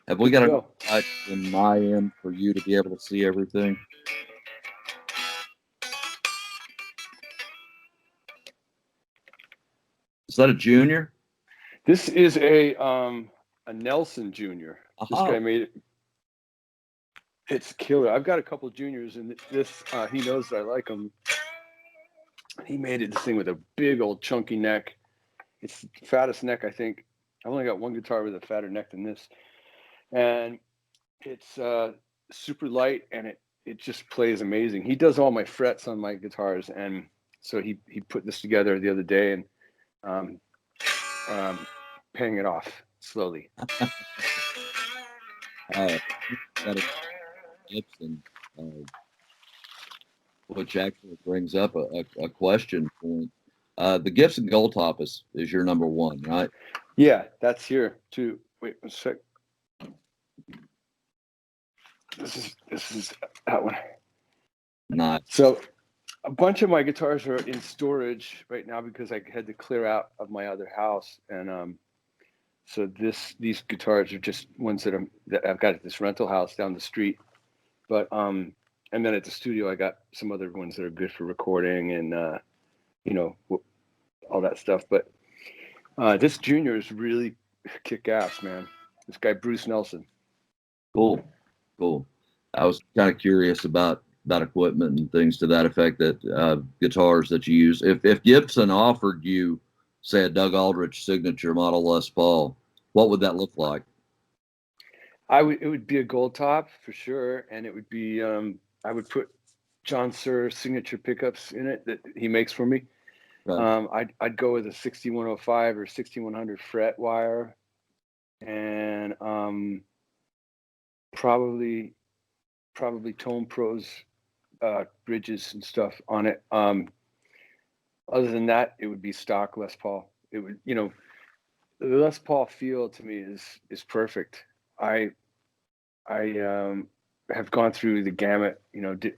Have we Good to got enough go. light in my end for you to be able to see everything? Is that a junior? This is a Nelson Junior. This Aha. guy made it. It's killer. I've got a couple juniors, and this he knows that I like him. He made it this thing with a big old chunky neck. It's the fattest neck I think. I've only got one guitar with a fatter neck than this, and it's super light, and it just plays amazing. He does all my frets on my guitars, and so he put this together the other day, and um, um, paying it off slowly. Uh, got a Gibson, uh, which actually brings up a question point. The Gibson Gold Top is your number one, right? Yeah, that's here too. Wait a sec. This is that one. Not So a bunch of my guitars are in storage right now because I had to clear out of my other house, and so these guitars are just ones that I've got at this rental house down the street. But and then at the studio I got some other ones that are good for recording and you know all that stuff. But this Junior is really kick ass, man. This guy Bruce Nelson. cool, cool. I was kind of curious about equipment and things to that effect that guitars that you use. If Gibson offered you, say, a Doug Aldrich signature model Les Paul, what would that look like? It would be a gold top for sure, and it would be I would put John Suhr signature pickups in it that he makes for me. Okay. I'd go with a 6105 or 6100 fret wire, and probably Tone Pros bridges and stuff on it. Other than that, it would be stock Les Paul. It would, the Les Paul feel to me is perfect. I I have gone through the gamut,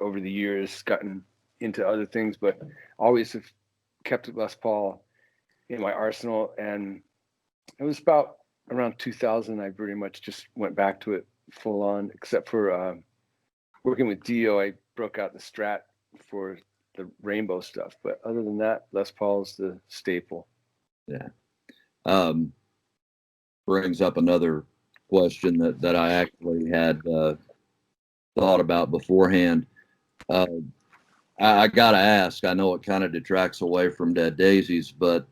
over the years, gotten into other things, but always have kept Les Paul in my arsenal. And it was about around 2000, I pretty much just went back to it full on, except for working with Dio. I broke out the Strat for the rainbow stuff. But other than that, Les Paul's the staple. Yeah. Um, Brings up another question that I actually had thought about beforehand. Uh, I got to ask, I know it kind of detracts away from Dead Daisies, but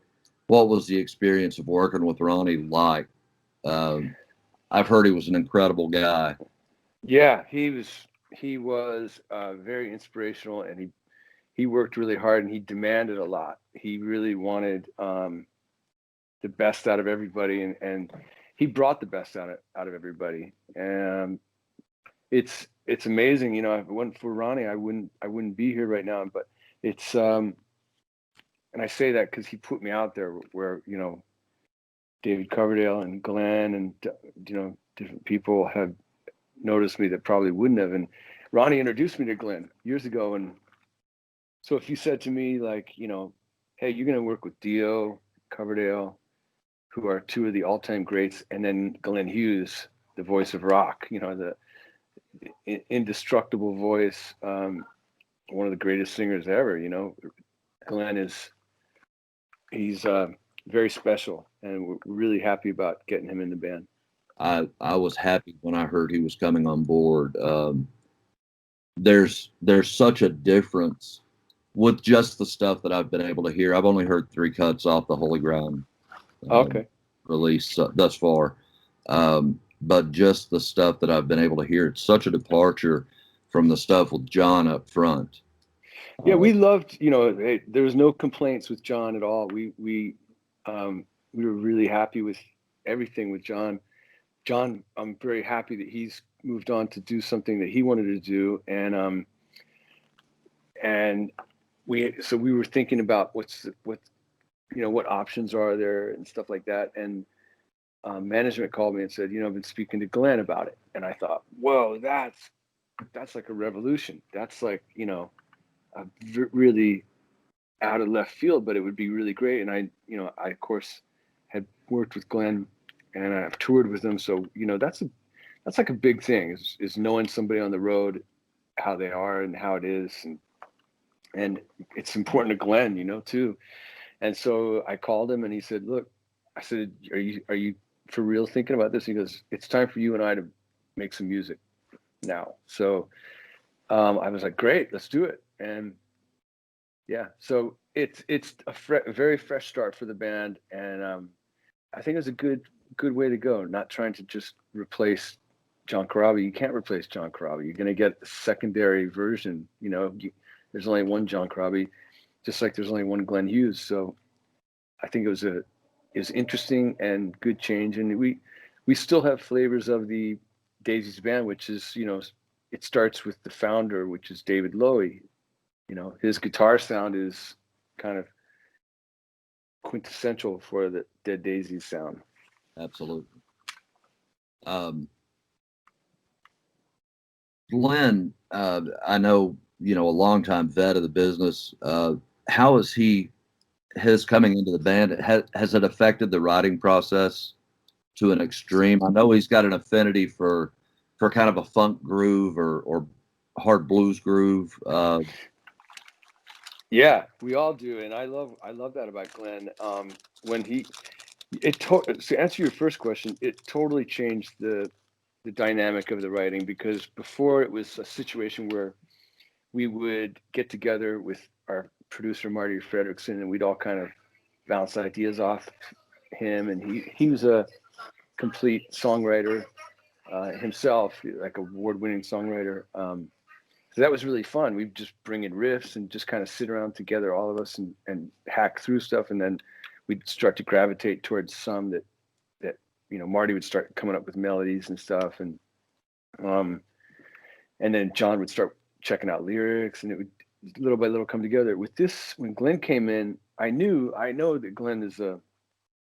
what was the experience of working with Ronnie like? Um, I've heard he was an incredible guy. Yeah, he was very inspirational, and he worked really hard, and he demanded a lot. He really wanted the best out of everybody, and he brought the best out of everybody. And it's amazing. If it wasn't for Ronnie, I wouldn't be here right now. But it's and I say that because he put me out there where David Coverdale and Glenn and different people have noticed me that probably wouldn't have. And Ronnie introduced me to Glenn years ago, and so if you said to me like, hey, you're going to work with Dio, Coverdale, who are two of the all-time greats, and then Glenn Hughes, the voice of rock, the indestructible voice, one of the greatest singers ever. Glenn he's very special, and we're really happy about getting him in the band. I was happy when I heard he was coming on board. There's such a difference with just the stuff that I've been able to hear. I've only heard three cuts off the Holy Ground Okay. release thus far, but just the stuff that I've been able to hear, it's such a departure from the stuff with John up front. Yeah, Uh, we loved. There was no complaints with John at all. We were really happy with everything with John. John, I'm very happy that he's moved on to do something that he wanted to do, and we were thinking about what options are there and stuff like that. And management called me and said, I've been speaking to Glenn about it, and I thought, whoa, that's like a revolution. That's like really out of left field, but it would be really great. And I of course had worked with Glenn, and I've toured with him, so that's that's like a big thing is knowing somebody on the road, how they are and how it is. And it's important to Glenn, you know, too. And so I called him and he said, look, I said, are you for real thinking about this? He goes, it's time for you and I to make some music now. So I was like, great, let's do it. And yeah, so it's a very fresh start for the band. And I think it's a good way to go. Not trying to just replace John Corabi. You can't replace John Corabi. You're going to get a secondary version. You know, there's only one John Corabi, just like there's only one Glenn Hughes. So I think it was interesting and good change. And we still have flavors of the Daisies band, which is, you know, it starts with the founder, which is David Lowy. You know, his guitar sound is kind of quintessential for the Dead Daisies sound. Absolutely. Glenn, I know, you know, a longtime vet of the business. How is his coming into the band? Has it affected the writing process to an extreme? I know he's got an affinity for kind of a funk groove or hard blues groove. Yeah, we all do, and I love that about Glenn. When to answer your first question, it totally changed the dynamic of the writing, because before it was a situation where we would get together with our producer Marty Fredrickson and we'd all kind of bounce ideas off him, and he was a complete songwriter himself, like award-winning songwriter. So that was really fun. We'd just bring in riffs and just kind of sit around together, all of us, and hack through stuff. And then we'd start to gravitate towards some that, you know, Marty would start coming up with melodies and stuff. And then John would start checking out lyrics, and it would little by little come together. With this, when Glenn came in, I know that Glenn is a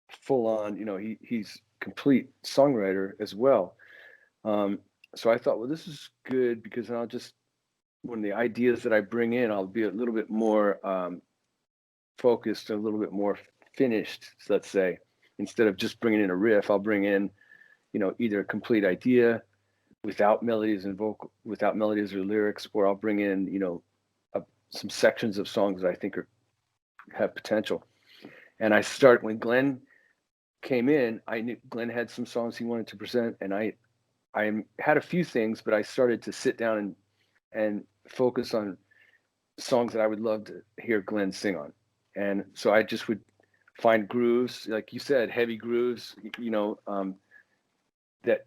full on, you know, he's complete songwriter as well. So I thought, well, this is good, because I'll just, when the ideas that I bring in, I'll be a little bit more focused, a little bit more finished, let's say. Instead of just bringing in a riff, I'll bring in, you know, either a complete idea without melodies or lyrics, or I'll bring in, you know, some sections of songs that I think have potential. And when Glenn came in, I knew Glenn had some songs he wanted to present, and I had a few things, but I started to sit down and focus on songs that I would love to hear Glenn sing on. And so I just would find grooves, like you said, heavy grooves, you know, that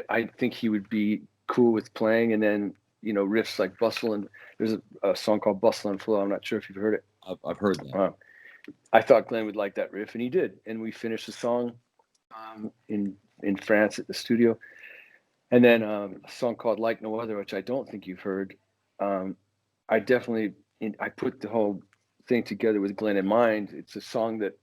I think he would be cool with playing. And then, you know, riffs like Bustle, and there's a song called Bustle and Flow. I'm not sure if you've heard it. I've heard that. I thought Glenn would like that riff, and he did. And we finished the song in France at the studio. And then a song called Like No Other, which I don't think you've heard. I put the whole thing together with Glenn in mind. It's a song that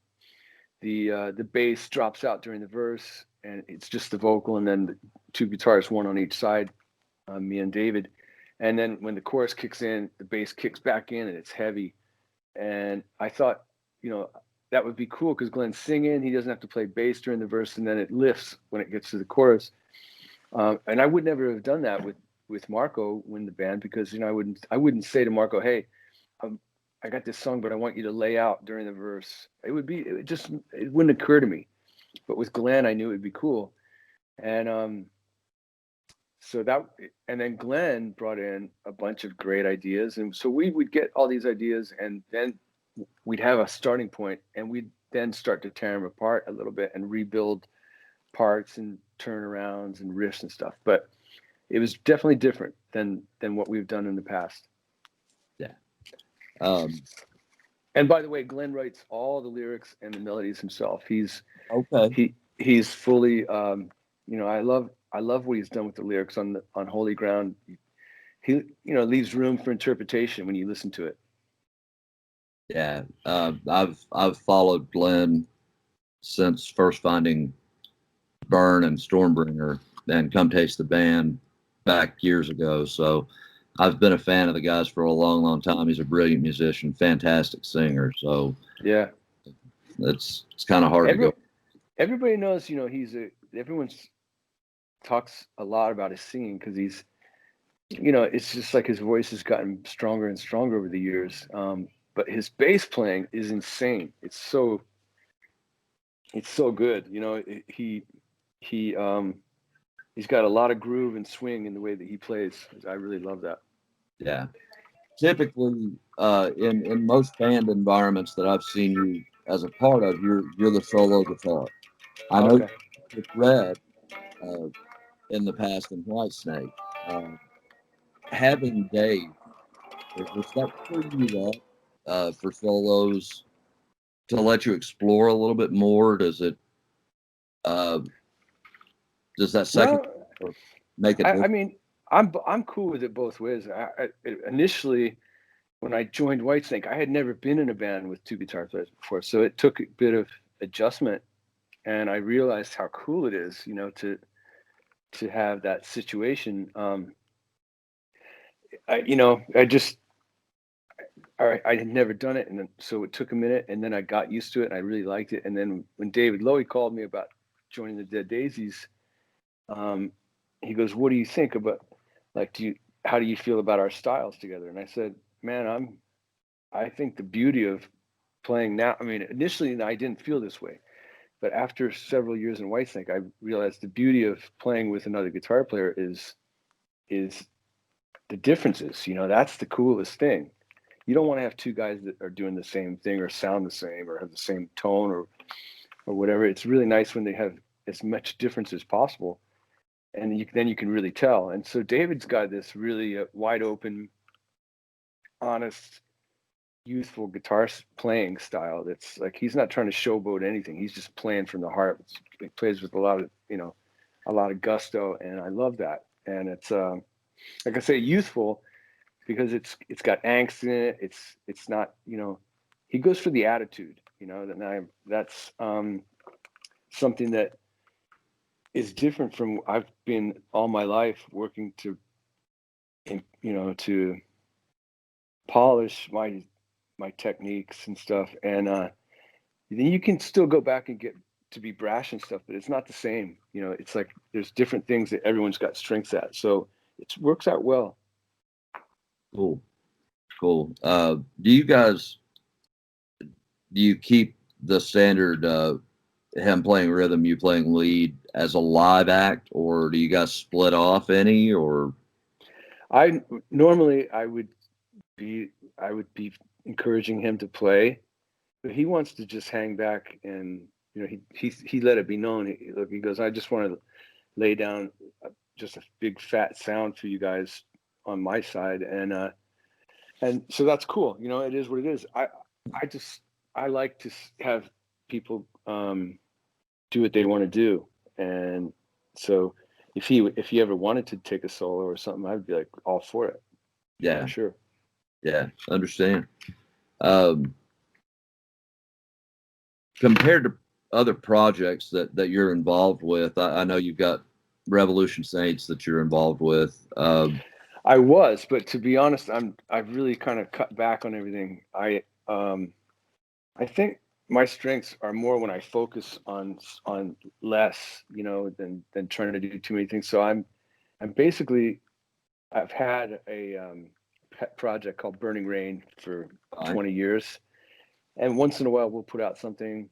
the bass drops out during the verse, and it's just the vocal, and then the two guitars, one on each side, me and David. And then when the chorus kicks in, the bass kicks back in, and it's heavy. And I thought, you know, that would be cool, because Glenn's singing, he doesn't have to play bass during the verse, and then it lifts when it gets to the chorus. And I would never have done that with Marco in the band, because, you know, I wouldn't say to Marco, hey, I got this song, but I want you to lay out during the verse. It wouldn't occur to me. But with Glenn, I knew it would be cool. And and then Glenn brought in a bunch of great ideas. And so we would get all these ideas, and then we'd have a starting point, and we'd then start to tear them apart a little bit and rebuild parts and turnarounds and riffs and stuff. But it was definitely different than what we've done in the past. Yeah. And by the way, Glenn writes all the lyrics and the melodies himself. He's fully, you know, I love what he's done with the lyrics on Holy Ground. He, you know, leaves room for interpretation when you listen to it. Yeah. I've followed Glenn since first finding Burn and Stormbringer and Come Taste the Band back years ago. So I've been a fan of the guys for a long, long time. He's a brilliant musician, fantastic singer. So yeah, it's kind of hard to go. Everybody knows, you know, everyone's talks a lot about his singing because he's, it's just like his voice has gotten stronger and stronger over the years. But his bass playing is insane. It's so good. He's got a lot of groove and swing in the way that he plays. I really love that. Yeah. Typically, in most band environments that I've seen you as a part of, you're the solo guitar. I know Okay. with Red uh, in the past in Whitesnake, having Dave, does that free you up for solos to let you explore a little bit more? Uh, does that second Well, make it I different? mean, I'm cool with it both ways. Initially, when I joined Whitesnake, I had never been in a band with two guitar players before, so it took a bit of adjustment, and I realized how cool it is, to have that situation. I had never done it, and so it took a minute, and then I got used to it, and I really liked it. And then when David Lowy called me about joining the Dead Daisies, um, he goes, "What do you think about, like, how do you feel about our styles together?" And I said, "Man, I think the beauty of playing now. I mean, initially I didn't feel this way, but after several years in Whitesnake, I realized the beauty of playing with another guitar player is the differences. That's the coolest thing. You don't want to have two guys that are doing the same thing or sound the same or have the same tone or whatever. It's really nice when they have as much difference as possible, and then you can really tell. And so David's got this really wide open, honest, youthful guitar playing style. That's like he's not trying to showboat anything. He's just playing from the heart. He plays with a lot of gusto, and I love that. And it's like I say, youthful because it's got angst in it. It's not, he goes for the attitude. That's something that is different from I've been all my life working to polish my techniques and stuff, and then you can still go back and get to be brash and stuff, but it's not the same. It's like there's different things that everyone's got strengths at, so it works out well. Cool, cool. Do you keep the standard him playing rhythm, you playing lead as a live act, or do you guys split off any? Or I normally be I would be encouraging him to play, but he wants to just hang back and he let it be known. He goes, I just want to lay down just a big fat sound for you guys on my side, and so that's cool. It is what it is. I like to have people do what they want to do, and so if he ever wanted to take a solo or something, I'd be like all for it. yeah, For sure. yeah, understand. Um, Compared to other projects that you're involved with, I know you've got Revolution Saints that you're involved with. I was, but to be honest, I've really kind of cut back on everything. I think my strengths are more when I focus on less, than trying to do too many things. So I'm basically I've had a pet project called Burning Rain for Fine. 20 years, and once in a while we'll put out something.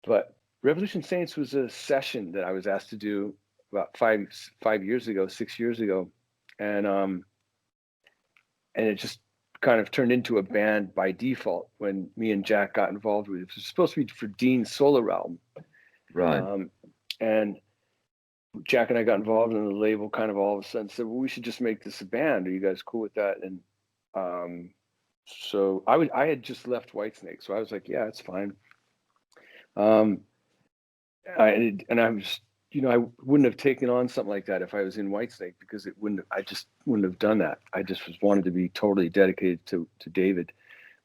But Revolution Saints was a session that I was asked to do about 6 years ago, and it just kind of turned into a band by default when me and Jack got involved with it. It was supposed to be for Dean's solo album, Right. and Jack and I got involved, and the label kind of all of a sudden said, "Well, we should just make this a band. Are you guys cool with that?" And so I had just left Whitesnake, so I was like, "Yeah, it's fine." Um, I was, I wouldn't have taken on something like that if I was in Whitesnake because I just wouldn't have done that. I just wanted to be totally dedicated to David,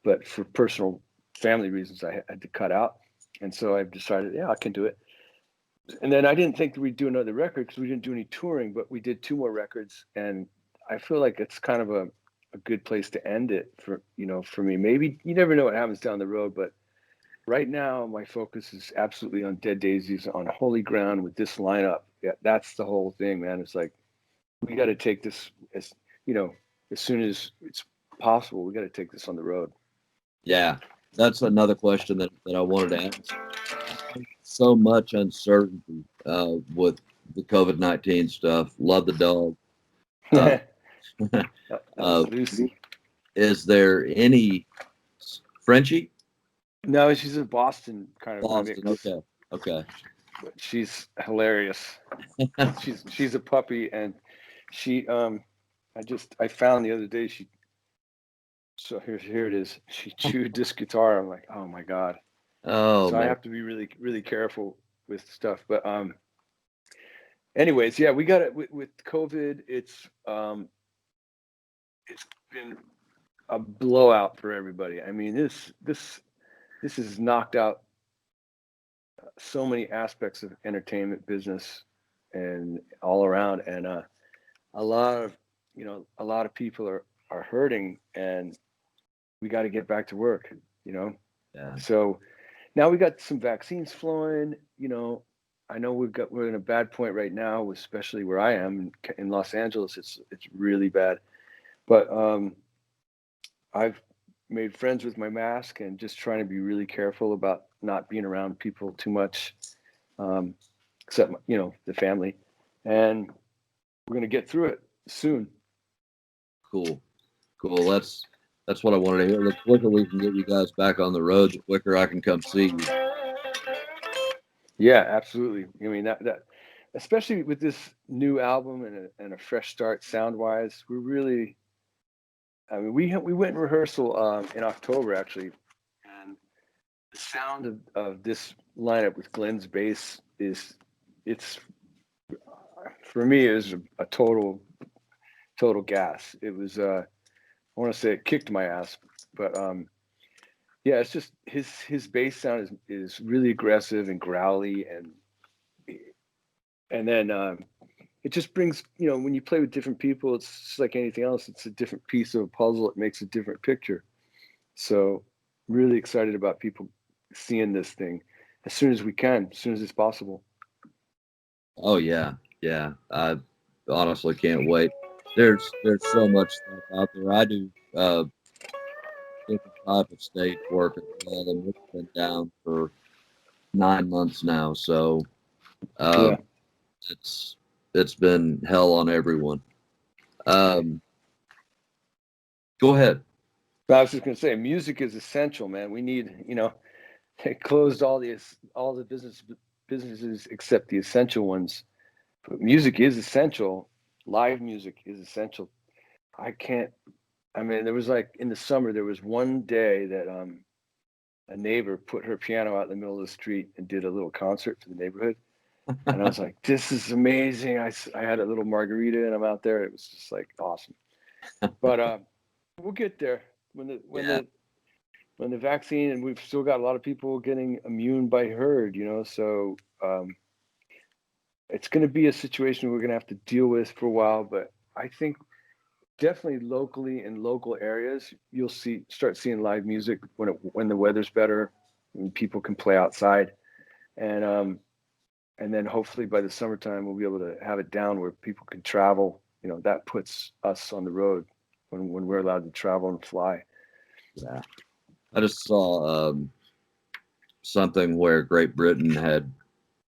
but for personal family reasons, I had to cut out. And so I've decided, yeah, I can do it. And then I didn't think that we'd do another record because we didn't do any touring, but we did 2 more records. And I feel like it's kind of a good place to end it for me. Maybe you never know what happens down the road, but right now my focus is absolutely on Dead Daisies, on holy ground with this lineup. Yeah, that's the whole thing, man. It's like we got to take this as as soon as it's possible. We got to take this on the road. Yeah, that's another question that I wanted to ask. So much uncertainty with the COVID-19 stuff. Love the dog. Uh, That was Lucy. is there any Frenchie? No, she's a Boston kind of Boston. mix. Okay. But she's hilarious. She's a puppy, and she I found the other day here it is. She chewed this guitar. I'm like, oh my god. Oh So I man. have to be really really careful with stuff. But anyways, yeah, we got it with COVID. It's been a blowout for everybody. I mean, this has knocked out so many aspects of entertainment business and all around, and a lot of a lot of people are hurting, and we got to get back to work. Yeah. So now we got some vaccines flowing. I know we're in a bad point right now, especially where I am in Los Angeles. It's really bad, but I've made friends with my mask and just trying to be really careful about not being around people too much, except the family, and we're gonna get through it soon. Cool. That's what I wanted to hear. The quicker we can get you guys back on the road, the quicker I can come see you. Yeah, absolutely. I mean that especially with this new album and a fresh start sound wise, we're really. I mean, we went in rehearsal in October actually, and the sound of this lineup with Glenn's bass it's for me is a total gas. It was I want to say it kicked my ass, but yeah, it's just his bass sound is really aggressive and growly, and then it just brings when you play with different people, it's just like anything else. It's a different piece of a puzzle. It makes a different picture. So really excited about people seeing this thing as soon as we can, as soon as it's possible. Oh yeah. I honestly can't wait. There's so much stuff out there. I do different type of stage work as well, and it's been down for 9 months now. So Yeah. um, it's it's been hell on everyone. Um, go ahead. But I was just gonna say, music is essential, man. We need, they closed all the businesses except the essential ones. But music is essential. Live music is essential. I can't. I mean, there was like in the summer, there was one day that a neighbor put her piano out in the middle of the street and did a little concert for the neighborhood, and I was like, "This is amazing." I had a little margarita, and I'm out there. It was just like awesome. But we'll get there when Yeah. the vaccine, and we've still got a lot of people getting immune by herd. So it's going to be a situation we're going to have to deal with for a while. But I think definitely locally in local areas, you'll start seeing live music when the weather's better, when people can play outside, and then hopefully by the summertime we'll be able to have it down where people can travel. That puts us on the road when we're allowed to travel and fly. Yeah. I just saw something where Great Britain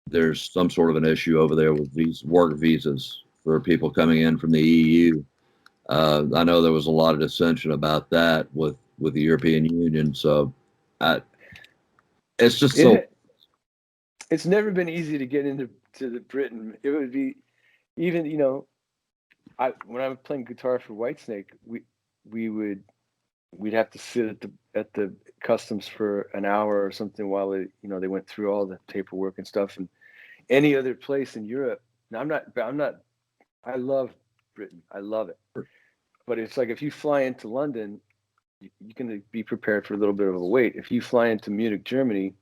there's some sort of an issue over there with these work visas for people coming in from the EU. I know there was a lot of dissension about that with the European Union. So I, it's just so. It's never been easy to get into the Britain. It would be even when I was playing guitar for Whitesnake, we'd have to sit at the customs for an hour or something while they went through all the paperwork and stuff. And any other place in Europe, now I love Britain, I love it, but it's like if you fly into London, you can be prepared for a little bit of a wait. If you fly into Munich, Germany,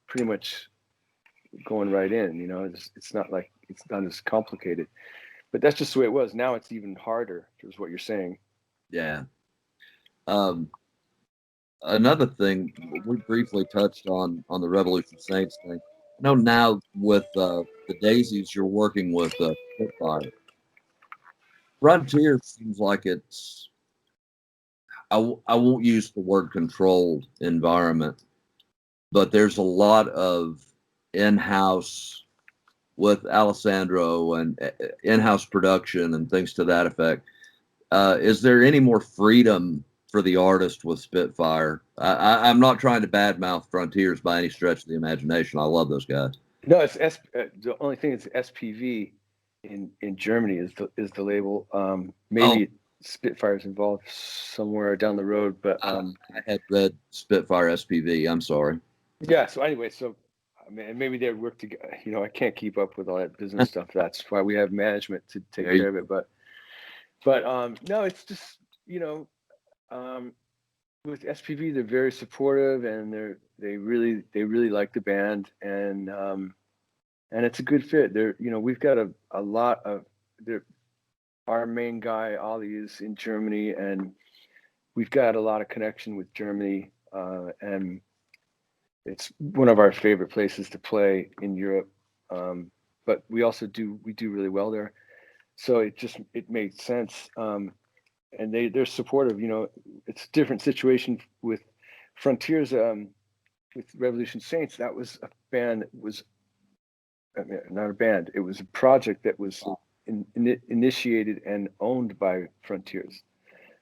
pretty much going right in. It's not like it's not as complicated, but that's just the way it was. Now it's even harder, is what you're saying. Yeah. Um, Another thing we briefly touched on the Revolution Saints thing. I know now with the the Daisies, you're working with Spitfire. Frontier seems like it's, I won't use the word controlled environment, but there's a lot of in-house with Alessandro and in-house production and things to that effect. Is there any more freedom for the artist with Spitfire? I'm not trying to badmouth Frontiers by any stretch of the imagination. I love those guys. No, it's the only thing is SPV in Germany is the label. Maybe Spitfire's involved somewhere down the road, but I had read Spitfire SPV. I'm sorry. yeah. So anyway, so I mean, maybe they work together. You know, I can't keep up with all that business stuff. That's why we have management to take care of it. But no, it's just, you know, with SPV, they're very supportive, and they really like the band, and it's a good fit. They're, you know, we've got a lot of our main guy Ollie is in Germany, and we've got a lot of connection with Germany, and it's one of our favorite places to play in Europe. But we do really well there, so it made sense. And they're supportive. You know, it's a different situation with Frontiers. With Revolution Saints, that was a band that was, I mean, not a band. It was a project that was initiated and owned by Frontiers.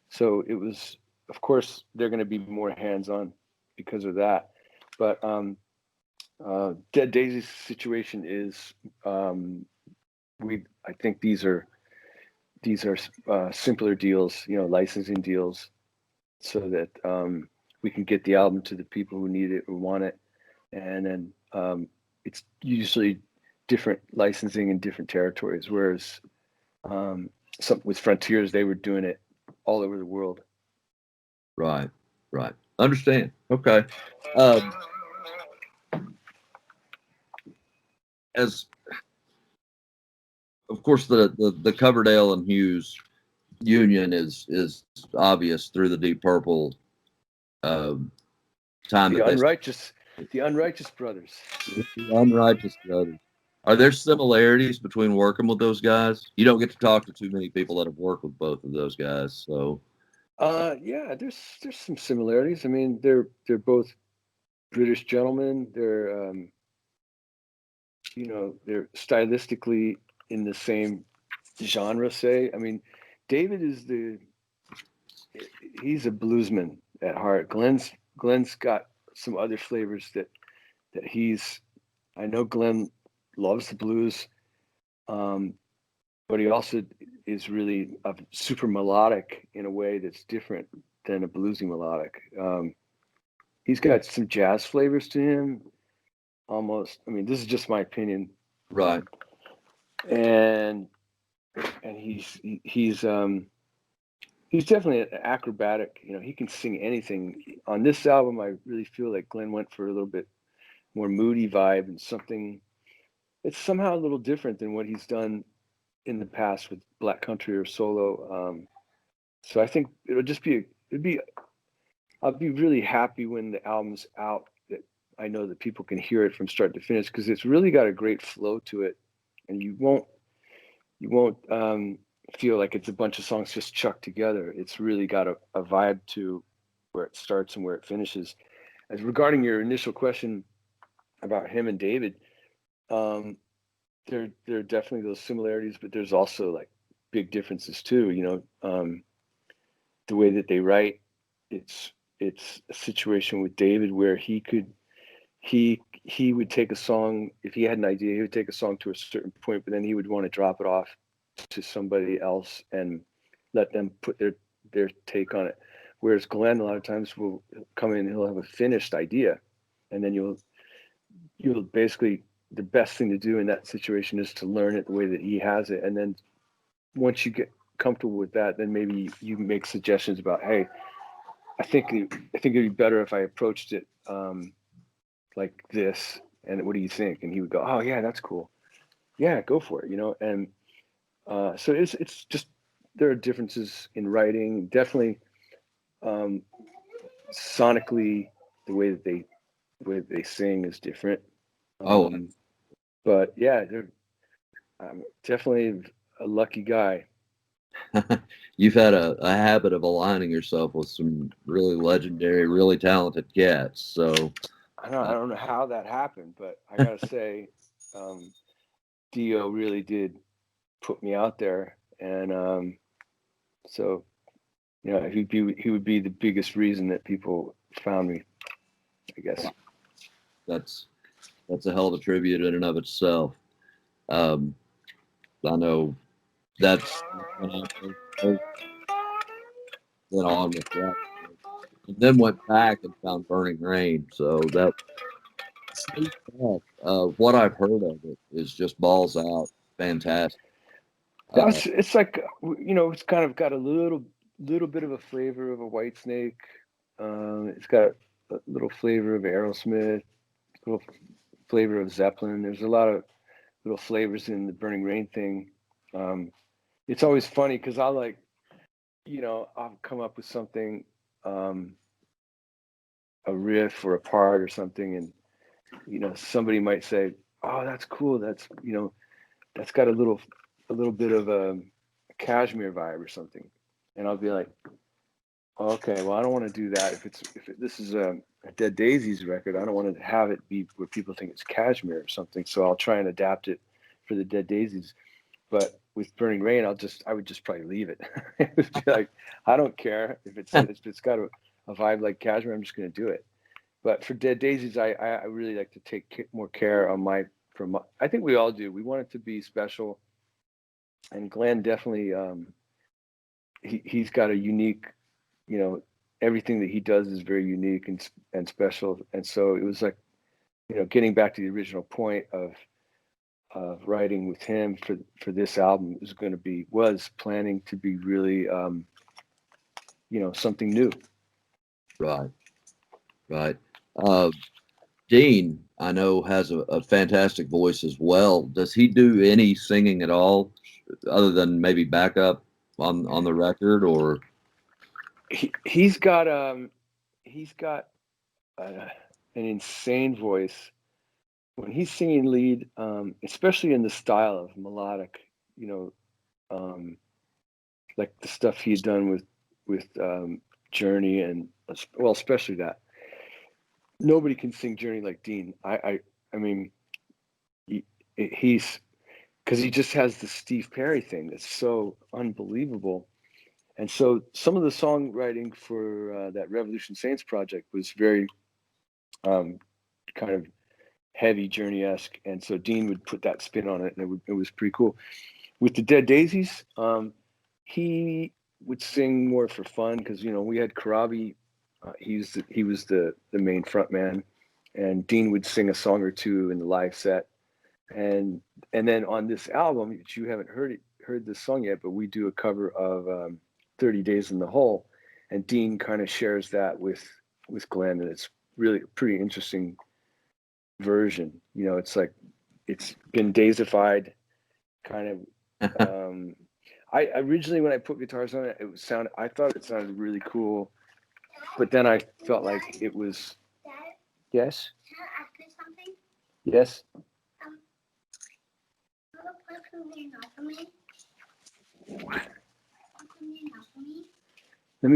So it was, of course, they're going to be more hands-on because of that. But Dead Daisies situation is, I think these are simpler deals, you know, licensing deals, so that we can get the album to the people who need it, who want it, and then it's usually different licensing in different territories. Whereas with Frontiers, they were doing it all over the world. Right. Understand. Okay. As of course, the Coverdale and Hughes union is obvious through the Deep Purple time. The Unrighteous Brothers. The Unrighteous Brothers. Are there similarities between working with those guys? You don't get to talk to too many people that have worked with both of those guys, so. Yeah, there's some similarities. I mean, they're both British gentlemen. They're you know, they're stylistically in the same genre, say. I mean, David he's a bluesman at heart. Glenn's got some other flavors that I know Glenn loves the blues, but he also is really super melodic in a way that's different than a bluesy melodic. He's got some jazz flavors to him, almost. I mean, this is just my opinion. Right. And he's definitely acrobatic. You know, he can sing anything. On this album, I really feel like Glenn went for a little bit more moody vibe and something. It's somehow a little different than what he's done in the past with Black Country or solo. So I think I'll be really happy when the album's out, that I know that people can hear it from start to finish, because it's really got a great flow to it, and you won't feel like it's a bunch of songs just chucked together. It's really got a vibe to where it starts and where it finishes. As regarding your initial question about him and David, there are definitely those similarities, but there's also like big differences too. You know, the way that they write, it's a situation with David where he would take a song, if he had an idea, he would take a song to a certain point, but then he would want to drop it off to somebody else and let them put their take on it. Whereas Glenn a lot of times will come in and he'll have a finished idea, and then you'll basically, the best thing to do in that situation is to learn it the way that he has it. And then once you get comfortable with that, then maybe you make suggestions about, hey, I think it'd be better if I approached it like this, and what do you think? And he would go, oh yeah, that's cool. Yeah, go for it, you know. And so it's just, there are differences in writing, definitely. Sonically, the way that they sing is different. But yeah, I'm definitely a lucky guy. You've had a habit of aligning yourself with some really legendary, really talented cats. So I don't know how that happened, but I gotta say, Dio really did put me out there, and so he would be the biggest reason that people found me, I guess. that's a hell of a tribute in and of itself. Um, I know that's when I first went on with that, and then went back and found Burning Rain. So that what I've heard of it is just balls out, fantastic. Uh, It's like it's kind of got a little bit of a flavor of a White Snake. It's got a little flavor of Aerosmith, a little flavor of Zeppelin. There's a lot of little flavors in the Burning Rain thing. It's always funny because I'll come up with something, a riff or a part or something, and somebody might say, "Oh, that's cool. That's got a little bit of a Cashmere vibe or something," and I'll be like, oh, "Okay, well, I don't want to do that. This is a Dead Daisies record, I don't want to have it be where people think it's Cashmere or something. So I'll try and adapt it for the Dead Daisies." But with Burning Rain, I would just probably leave it. It would be like, I don't care if it's got a vibe like Cashmere, I'm just going to do it. But for Dead Daisies, I really like to take more care on I think we all do. We want it to be special, and Glenn definitely, he's got a unique, everything that he does is very unique and special. And so it was like, getting back to the original point of writing with him for this album was planning to be really, something new. right, right. Uh, Dean, I know, has a fantastic voice as well. Does he do any singing at all, other than maybe backup on the record? Or He's got an insane voice when he's singing lead, especially in the style of melodic, you know, um, like the stuff he's done with Journey, and well, especially that. Nobody can sing Journey like Dean. I mean, he's because he just has the Steve Perry thing that's so unbelievable. And so some of the songwriting for that Revolution Saints project was very um, kind of heavy Journey-esque, and so Dean would put that spin on it, and it was pretty cool. With the Dead Daisies, he would sing more for fun because we had Karabi. He was the main front man, and Dean would sing a song or two in the live set. And then on this album, which you haven't heard this song yet, but we do a cover of 30 Days in the Hole, and Dean kind of shares that with Glenn, and it's really a pretty interesting version. It's like it's been daisified, kind of. I originally, when I put guitars on it, I thought it sounded really cool, but then I felt like it was. Dad, Yes. can I ask you something? Yes. Will you play something else for me? What? Something else for me? Let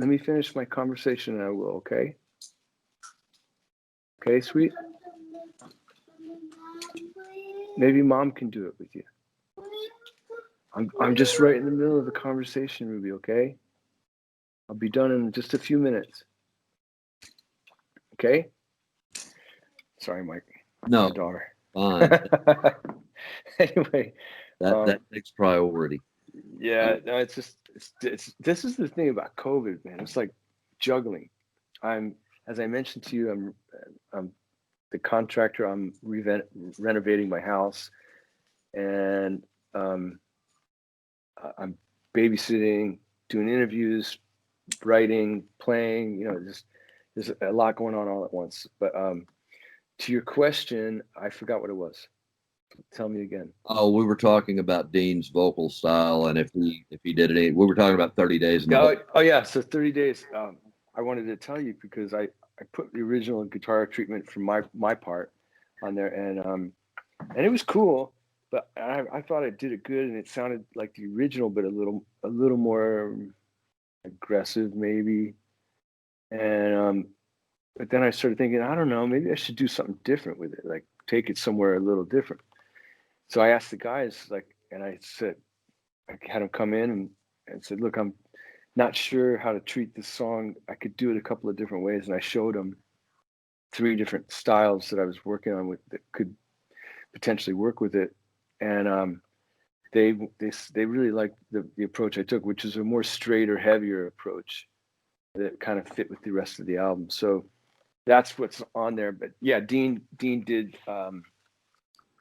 me finish my conversation, and I will. Okay. Okay, sweet. Maybe Mom can do it with you. I'm just right in the middle of the conversation, Ruby. Okay. I'll be done in just a few minutes. Okay. Sorry, Mike. no, My daughter. fine. Anyway. That takes priority. Yeah, no, it's this is the thing about COVID, man. It's like juggling. As I mentioned to you, I'm the contractor. I'm renovating my house, and I'm babysitting, doing interviews, writing, playing. There's a lot going on all at once. But to your question, I forgot what it was. Tell me again. Oh, we were talking about Dean's vocal style, and if he did it. We were talking about 30 days in the Hole. Oh yeah, so 30 days. I wanted to tell you because I put the original guitar treatment from my part on there, and it was cool, but I thought I did it good, and it sounded like the original, but a little more aggressive maybe. And but then I started thinking, I don't know, maybe I should do something different with it, like take it somewhere a little different. So I asked the guys, like, and I said, I had them come in and said, look, I'm not sure how to treat this song. I could do it a couple of different ways, and I showed them 3 different styles that I was working on with that could potentially work with it. And they really liked the approach I took, which is a more straighter, heavier approach that kind of fit with the rest of the album. So that's what's on there. But yeah, Dean did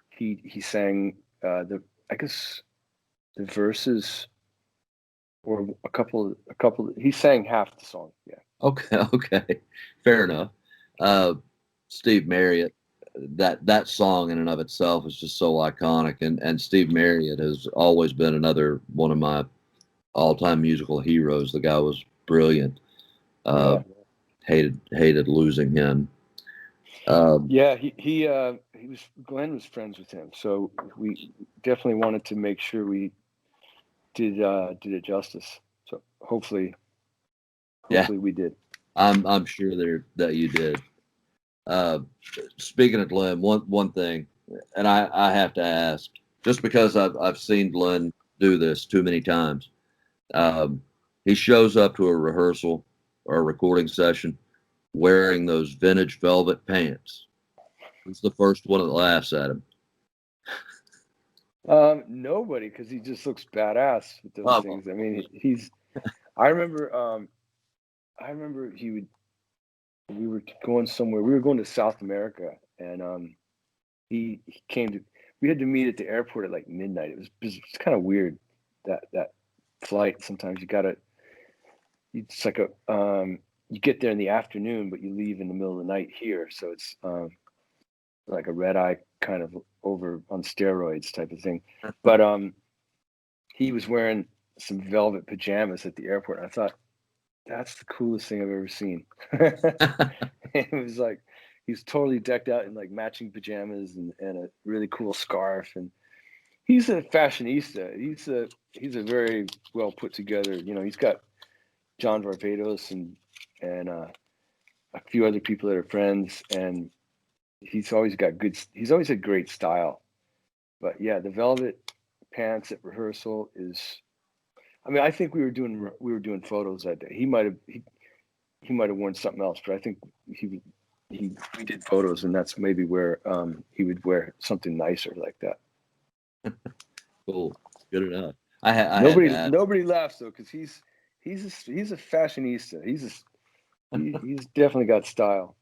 he sang I guess the verses, or a couple he sang half the song. Yeah. Okay, fair enough. Steve Marriott, that song in and of itself is just so iconic, and Steve Marriott has always been another one of my all-time musical heroes. The guy was brilliant. Hated losing him. Yeah, he was, Glenn was friends with him, so we definitely wanted to make sure we did it justice. So hopefully we did. I'm sure that you did. Speaking of Glenn, one thing, and I have to ask, just because I've seen Glenn do this too many times. He shows up to a rehearsal or a recording session wearing those vintage velvet pants. He's the first one that laughs at him. Nobody, because he just looks badass with those things. I mean, I remember we were going somewhere. We were going to South America, and he came to. We had to meet at the airport at like midnight. It's kind of weird that flight. Sometimes it's like you get there in the afternoon, but you leave in the middle of the night here. So it's like a red eye kind of over on steroids type of thing. But he was wearing some velvet pajamas at the airport. And I thought, that's the coolest thing I've ever seen. It was like, he's totally decked out in like matching pajamas and a really cool scarf. And he's a fashionista. He's a very well put together, he's got John Varvatos and a few other people that are friends, and he's always had great style. But yeah, the velvet pants at rehearsal is, I mean, I think we were doing photos that day. He might have worn something else, but I think we did photos, and that's maybe where he would wear something nicer like that. Cool, good enough. Nobody laughs though, because he's a fashionista. He's definitely got style.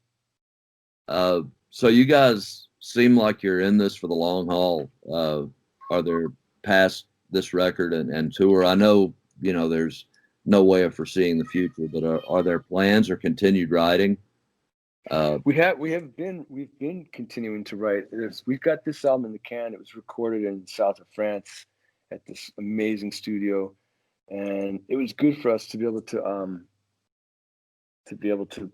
So you guys seem like you're in this for the long haul. Are there past this record and tour? I know, there's no way of foreseeing the future, but are there plans or continued writing? We've been continuing to write. We've got this album in the can. It was recorded in the south of France at this amazing studio, and it was good for us to be able to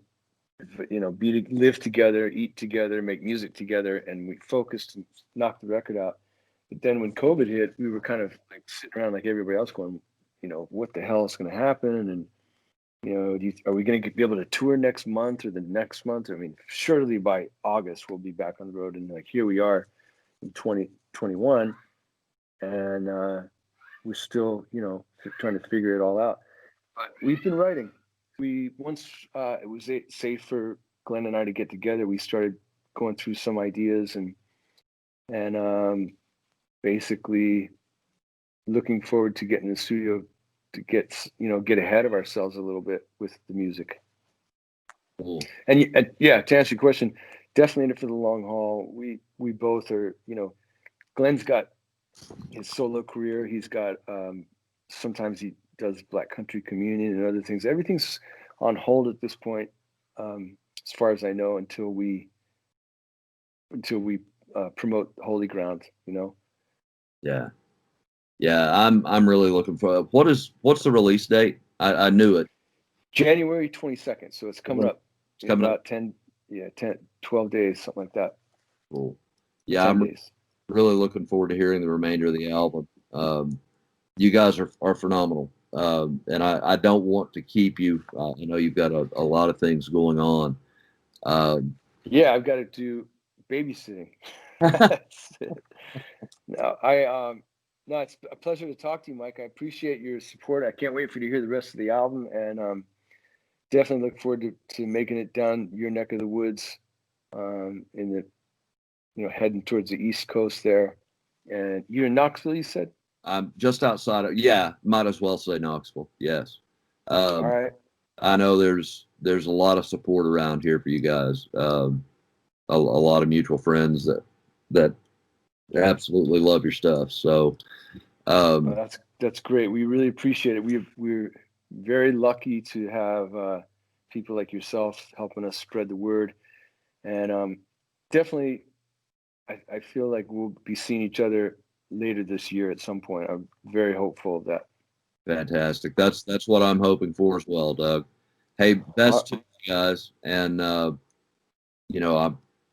live together, eat together, make music together, and we focused and knocked the record out. But then when COVID hit, we were kind of like sitting around like everybody else going, what the hell is going to happen? And, are we going to be able to tour next month or the next month? I mean, surely by August, we'll be back on the road. And like, here we are in 2021, and we're still, trying to figure it all out. But we've been writing. Once it was safe for Glenn and I to get together, we started going through some ideas and basically looking forward to getting in the studio to get ahead of ourselves a little bit with the music. Cool. And yeah, to answer your question, definitely in it for the long haul. We both are, Glenn's got his solo career. He's got sometimes he does Black Country Communion and other things. Everything's on hold at this point, as far as I know, until we promote Holy Ground. Yeah, I'm really looking for. What's the release date? I knew it. January 22nd. So it's coming up. It's coming about up. 10, 12 days, something like that. Cool. Yeah, 10 days. really looking forward to hearing the remainder of the album. You guys are phenomenal. And I don't want to keep you. I know you've got a lot of things going on. Yeah, I've got to do babysitting. That's it. No, no, it's a pleasure to talk to you, Mike. I appreciate your support. I can't wait for you to hear the rest of the album, and definitely look forward to making it down your neck of the woods, in the, heading towards the East Coast there. And you're in Knoxville, you said? I'm just outside of, yeah, might as well say Knoxville. Yes. All right. I know there's a lot of support around here for you guys. A lot of mutual friends that absolutely love your stuff. So, That's great. We really appreciate it. We're very lucky to have people like yourself helping us spread the word, and definitely, I feel like we'll be seeing each other later this year at some point. I'm very hopeful of that. fantastic. That's what I'm hoping for as well, Doug. Hey, best to you guys, and I'm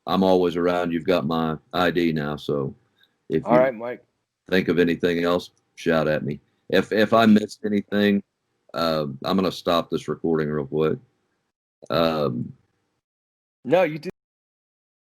always around. You've got my ID now, so if All you right, Mike. think of anything else, shout at me. If I missed anything, I'm gonna stop this recording real quick. No, you did.